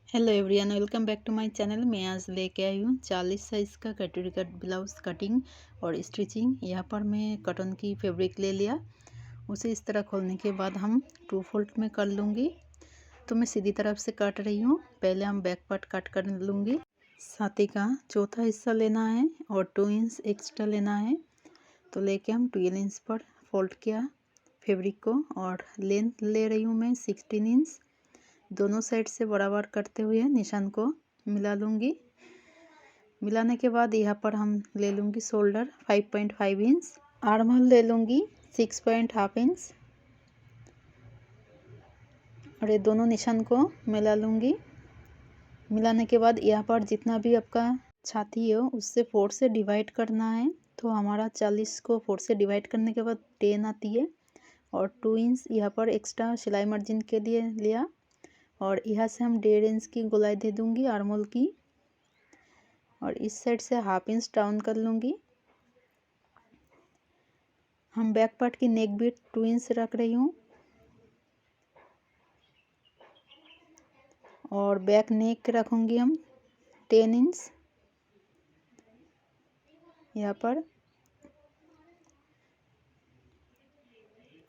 Hello everyone, welcome back to my channel. मैं आज लेके आई हूँ 40 साइज़ का कटोरी कट ब्लाउज़ कटिंग और स्टिचिंग। यहाँ पर मैं कॉटन की फैब्रिक ले लिया, उसे इस तरह खोलने के बाद हम 2 फोल्ड में कर लूँगी। तो मैं सीधी तरफ से काट रही हूँ। पहले हम बैक पार्ट कट कर लूँगी। छाती का चौथा हिस्सा लेना है और 2 इंच एक्स्ट्रा लेना है। तो लेके हम 12 इंच पर फोल्ड किया फैब्रिक को और लेंथ ले रही हूँ मैं 16 इंच। दोनों साइड से बराबर करते हुए निशान को मिला लूँगी। मिलाने के बाद यहाँ पर हम ले लूँगी शोल्डर 5.5 इंच, आर्म होल ले लूँगी 6.5 इंच और ये दोनों निशान को मिला लूँगी। मिलाने के बाद यहाँ पर जितना भी आपका छाती है उससे 4 से डिवाइड करना है। तो हमारा 40 को 4 से डिवाइड करने के बाद 10 आती है और 2 इंच यहाँ पर एक्स्ट्रा सिलाई मार्जिन के लिए लिया और यहाँ से हम 1.5 इंच की गोलाई दे दूंगी आर्म होल की और इस साइड से हाफ इंच डाउन कर लूँगी। हम बैक पार्ट की नेक बीट 2 इंच रख रही हूँ और बैक नेक रखूँगी हम 10 इंच यहाँ पर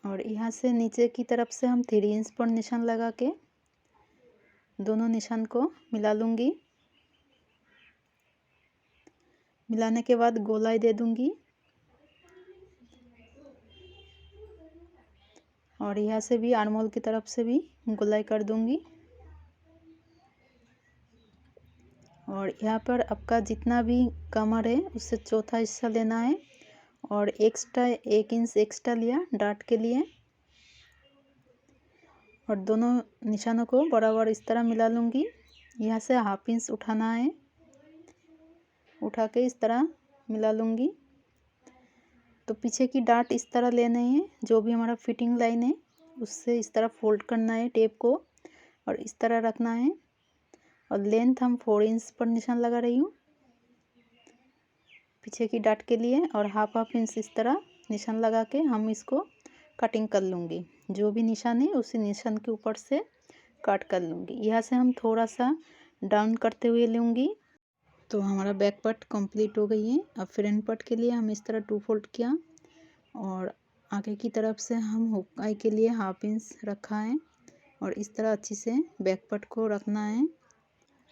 और यहाँ से नीचे की तरफ से हम 3 इंच पर निशान लगा के दोनों निशान को मिला लूँगी। मिलाने के बाद गोलाई दे दूँगी और यहाँ से भी आर्म होल की तरफ से भी गोलाई कर दूँगी और यहाँ पर आपका जितना भी कमर है उससे चौथा हिस्सा लेना है और एक्स्ट्रा 1 इंच एक्स्ट्रा लिया डाट के लिए और दोनों निशानों को बराबर इस तरह मिला लूँगी। यहाँ से हाफ इंच उठाना है, उठा के इस तरह मिला लूँगी। तो पीछे की डाट इस तरह लेने हैं, जो भी हमारा फिटिंग लाइन है उससे इस तरह फोल्ड करना है टेप को और इस तरह रखना है और लेंथ हम 4 इंच पर निशान लगा रही हूँ पीछे की डाट के लिए और हाफ इंच इस तरह निशान लगा के हम इसको कटिंग कर लूँगी। जो भी निशान है उसी निशान के ऊपर से कट कर लूँगी। यहाँ से हम थोड़ा सा डाउन करते हुए लूँगी। तो हमारा बैक पार्ट कंप्लीट हो गई है। अब फ्रंट पार्ट के लिए हम इस तरह 2 फोल्ड किया और आगे की तरफ से हम हुक आई के लिए हाफ इंच रखा है और इस तरह अच्छी से बैक पार्ट को रखना है।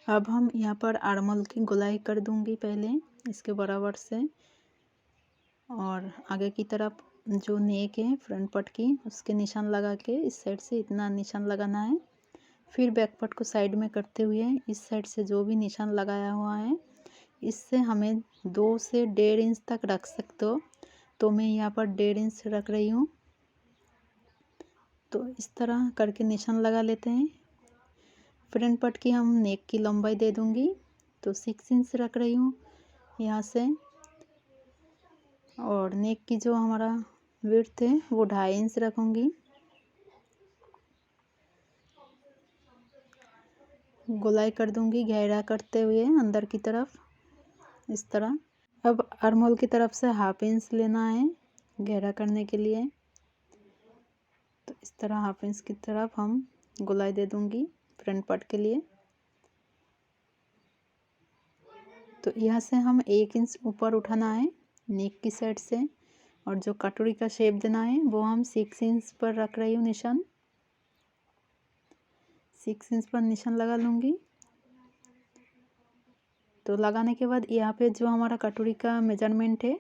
अब हम यहाँ पर आर्म होल की गोलाई कर दूंगी पहले इसके बराबर से और आगे की तरफ जो नेक है फ्रंट पार्ट की उसके निशान लगा के इस साइड से इतना निशान लगाना है। फिर बैक पार्ट को साइड में करते हुए इस साइड से जो भी निशान लगाया हुआ है इससे हमें 2 से 1.5 इंच तक रख सकते हो। तो मैं यहाँ पर 1.5 इंच रख रही हूँ। तो इस तरह करके निशान लगा लेते हैं। फ्रंट पार्ट की हम नेक की लंबाई दे दूंगी तो 6 इंच रख रही हूँ यहाँ से और नेक की जो हमारा विड्थ है वो 2.5 इंच रखूँगी। गोलाई कर दूंगी गहरा करते हुए अंदर की तरफ इस तरह। अब आर्म होल की तरफ से हाफ इंच लेना है गहरा करने के लिए। तो इस तरह हाफ इंच की तरफ हम गोलाई दे दूंगी फ्रंट पार्ट के लिए। तो यहाँ से हम 1 इंच ऊपर उठाना है नेक की साइड से और जो कटोरी का शेप देना है वो हम 6 इंच पर रख रही हूँ निशान। 6 इंच पर निशान लगा लूँगी। तो लगाने के बाद यहाँ पे जो हमारा कटोरी का मेजरमेंट है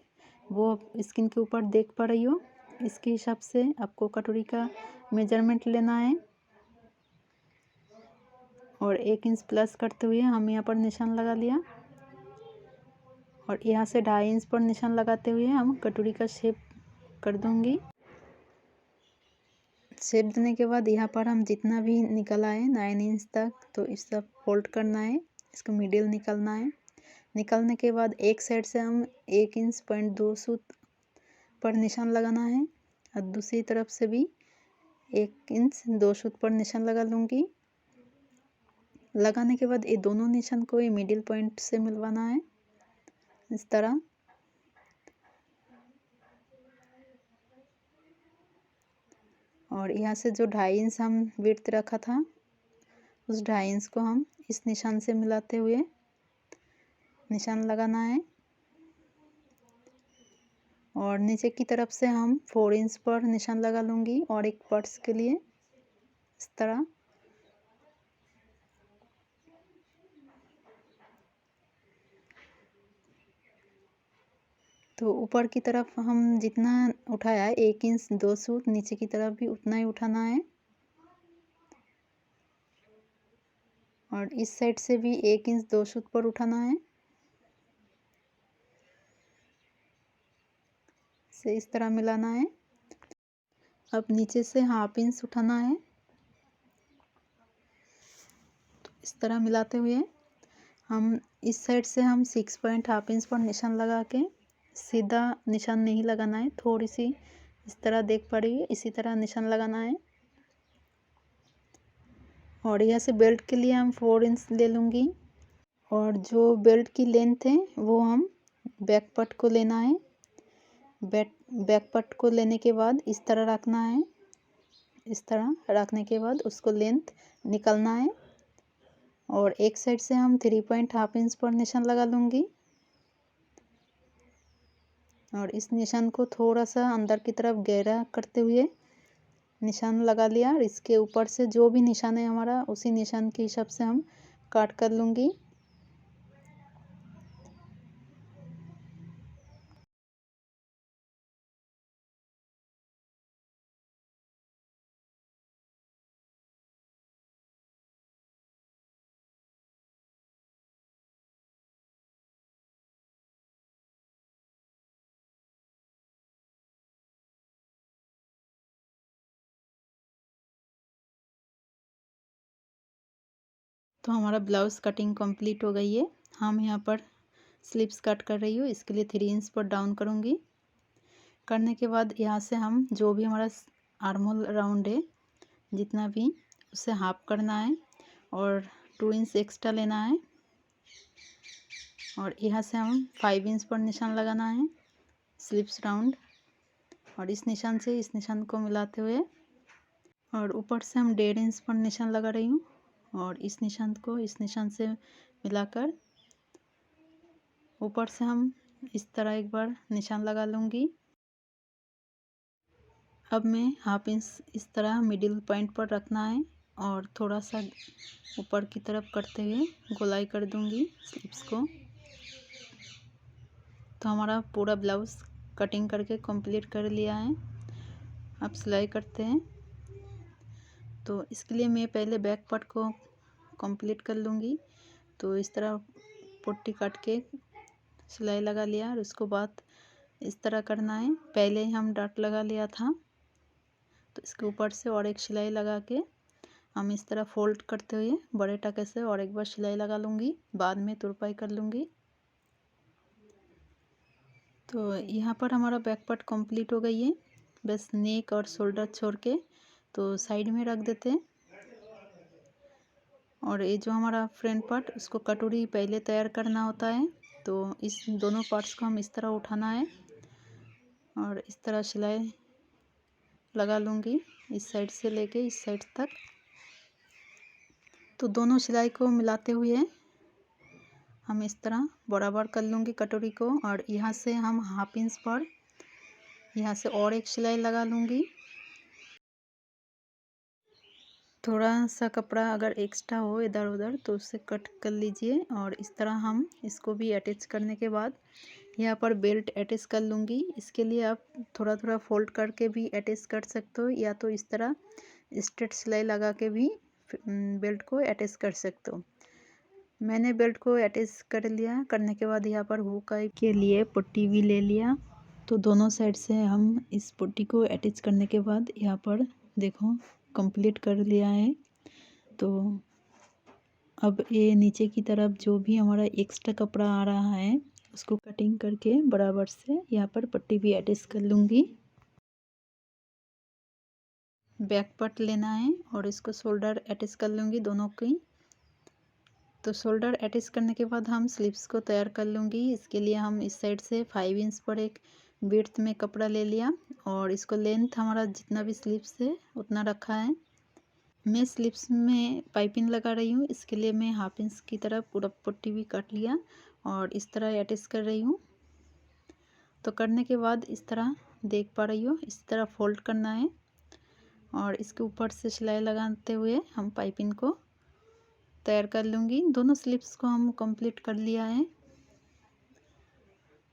वो स्क्रीन के ऊपर देख पा रही हो। इसके हिसाब से आपको कटोरी का मेजरमेंट लेना है और 1 इंच प्लस करते हुए हम यहाँ पर निशान लगा लिया और यहाँ से 2.5 इंच पर निशान लगाते हुए हम कटोरी का शेप कर दूंगी। शेप देने के बाद यहाँ पर हम जितना भी निकला है 9 इंच तक तो इस सब फोल्ड करना है, इसको मिडिल निकालना है। निकालने के बाद एक साइड से हम 1 इंच पॉइंट 2 सूत पर निशान लगाना है और दूसरी तरफ से भी 1 इंच 2 सूत पर निशान लगा लूँगी। लगाने के बाद ये दोनों निशान को ये मिडिल पॉइंट से मिलवाना है इस तरह। और यहाँ से जो 2.5 इंच हम विड्थ रखा था उस 2.5 इंच को हम इस निशान से मिलाते हुए निशान लगाना है और नीचे की तरफ से हम 4 इंच पर निशान लगा लूँगी और एक पर्स के लिए इस तरह। तो ऊपर की तरफ हम जितना उठाया है 1 इंच 2 सूत, नीचे की तरफ भी उतना ही उठाना है और इस साइड से भी 1 इंच 2 सूत पर उठाना है। से इस तरह मिलाना है। अब नीचे से 1/2 इंच उठाना है। तो इस तरह मिलाते हुए हम इस साइड से हम 6.5 इंच पर निशान लगा के सीधा निशान नहीं लगाना है, थोड़ी सी इस तरह देख पा रही है, इसी तरह निशान लगाना है। और यहाँ से बेल्ट के लिए हम 4 इंच ले लूँगी और जो बेल्ट की लेंथ है वो हम बैक पार्ट को लेना है। बैक पार्ट को लेने के बाद इस तरह रखना है। इस तरह रखने के बाद उसको लेंथ निकालना है और एक साइड से हम 3.5 इंच पर निशान लगा लूँगी और इस निशान को थोड़ा सा अंदर की तरफ गहरा करते हुए निशान लगा लिया और इसके ऊपर से जो भी निशान है हमारा उसी निशान के हिसाब से हम काट कर लूँगी। तो हमारा ब्लाउज़ कटिंग कंप्लीट हो गई है। हम यहाँ पर स्लीव्स कट कर रही हूँ, इसके लिए 3 इंच पर डाउन करूँगी। करने के बाद यहाँ से हम जो भी हमारा आर्म होल राउंड है जितना भी उसे हाफ करना है और 2 इंच एक्स्ट्रा लेना है और यहाँ से हम 5 इंच पर निशान लगाना है स्लीव्स राउंड और इस निशान से इस निशान को मिलाते हुए और ऊपर से हम 1.5 इंच पर निशान लगा रही हूँ और इस निशान को इस निशान से मिलाकर ऊपर से हम इस तरह एक बार निशान लगा लूँगी। अब मैं 1/2 इंच इस तरह मिडिल पॉइंट पर रखना है और थोड़ा सा ऊपर की तरफ करते हुए गोलाई कर दूँगी स्लीव्स को। तो हमारा पूरा ब्लाउज़ कटिंग करके कंप्लीट कर लिया है। अब सिलाई करते हैं। तो इसके लिए मैं पहले बैक पार्ट को कंप्लीट कर लूँगी। तो इस तरह पट्टी काट के सिलाई लगा लिया और उसको बाद इस तरह करना है। पहले ही हम डॉट लगा लिया था तो इसके ऊपर से और एक सिलाई लगा के हम इस तरह फोल्ड करते हुए बड़े टाके से और एक बार सिलाई लगा लूँगी, बाद में तुरपाई कर लूँगी। तो यहाँ पर हमारा बैक पार्ट कंप्लीट हो गई है। बस नेक और शोल्डर छोड़ के तो साइड में रख देते हैं और ये जो हमारा फ्रंट पार्ट उसको कटोरी पहले तैयार करना होता है। तो इस दोनों पार्ट्स को हम इस तरह उठाना है और इस तरह सिलाई लगा लूँगी इस साइड से लेके इस साइड तक। तो दोनों सिलाई को मिलाते हुए हम इस तरह बराबर कर लूँगी कटोरी को और यहाँ से हम 1/2 इंच पर यहाँ से और एक सिलाई लगा लूँगी। थोड़ा सा कपड़ा अगर एक्स्ट्रा हो इधर उधर तो उससे कट कर लीजिए और इस तरह हम इसको भी अटैच करने के बाद यहाँ पर बेल्ट अटैच कर लूँगी। इसके लिए आप थोड़ा थोड़ा फोल्ड करके भी अटैच कर सकते हो या तो इस तरह स्ट्रेट सिलाई लगा के भी बेल्ट को अटैच कर सकते हो। मैंने बेल्ट को अटैच कर लिया। करने के बाद यहाँ पर हुक के लिए पट्टी भी ले लिया। तो दोनों साइड से हम इस पट्टी को अटैच करने के बाद यहाँ पर देखो कंप्लीट कर लिया है। तो अब ये नीचे की तरफ जो भी हमारा एक्स्ट्रा कपड़ा आ रहा है उसको कटिंग करके बराबर से यहाँ पर पट्टी भी अटैच कर लूँगी। बैक पार्ट लेना है और इसको शोल्डर अटैच कर लूँगी दोनों की। तो शोल्डर अटैच करने के बाद हम स्लीव्स को तैयार कर लूँगी। इसके लिए हम इस साइड से 5 इंच पर एक विड्थ में कपड़ा ले लिया और इसको लेंथ हमारा जितना भी स्लीव्स है उतना रखा है। मैं स्लीव्स में पाइपिंग लगा रही हूँ। इसके लिए मैं 1/2 इंच की तरफ पूरा पट्टी भी काट लिया और इस तरह अटैच कर रही हूँ। तो करने के बाद इस तरह देख पा रही हो, इस तरह फोल्ड करना है और इसके ऊपर से सिलाई लगाते हुए हम पाइपिंग को तैयार कर लूँगी। दोनों स्लीव्स को हम कंप्लीट कर लिया है।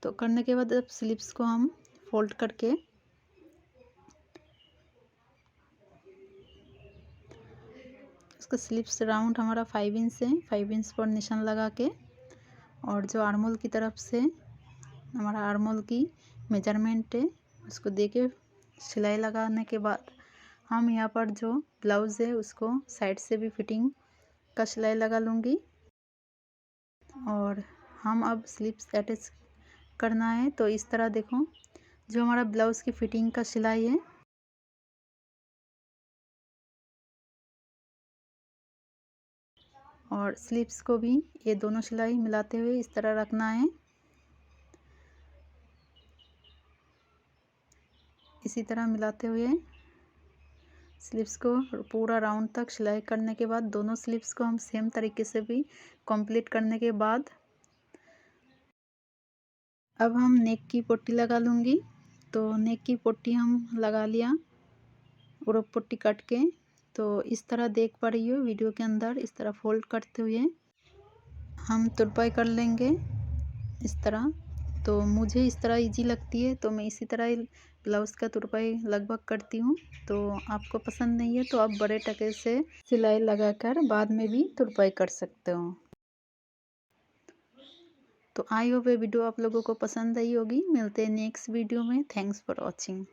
तो करने के बाद अब स्लीव्स को हम फोल्ड करके इसका स्लीव्स राउंड हमारा 5 इंच है। 5 इंच पर निशान लगा के और जो आर्मोल की तरफ से हमारा आर्मोल की मेजरमेंट है उसको दे के सिलाई लगाने के बाद हम यहाँ पर जो ब्लाउज़ है उसको साइड से भी फिटिंग का सिलाई लगा लूँगी। और हम अब स्लीव्स अटैच करना है। तो इस तरह देखो, जो हमारा ब्लाउज़ की फिटिंग का सिलाई है और स्लीव्स को भी ये दोनों सिलाई मिलाते हुए इस तरह रखना है। इसी तरह मिलाते हुए स्लीव्स को पूरा राउंड तक सिलाई करने के बाद दोनों स्लीव्स को हम सेम तरीके से भी कंप्लीट करने के बाद अब हम नेक की पट्टी लगा लूँगी। तो नेक की पट्टी हम लगा लिया पूरा पट्टी कट के। तो इस तरह देख पा रही हो वीडियो के अंदर, इस तरह फोल्ड करते हुए हम तुरपाई कर लेंगे इस तरह। तो मुझे इस तरह इजी लगती है तो मैं इसी तरह ही ब्लाउज़ का तुरपाई लगभग करती हूँ। तो आपको पसंद नहीं है तो आप बड़े टके से सिलाई लगाकर बाद में भी तुरपाई कर सकते हो। तो आई होप ये वीडियो आप लोगों को पसंद आई होगी। मिलते हैं नेक्स्ट वीडियो में। Thanks for watching.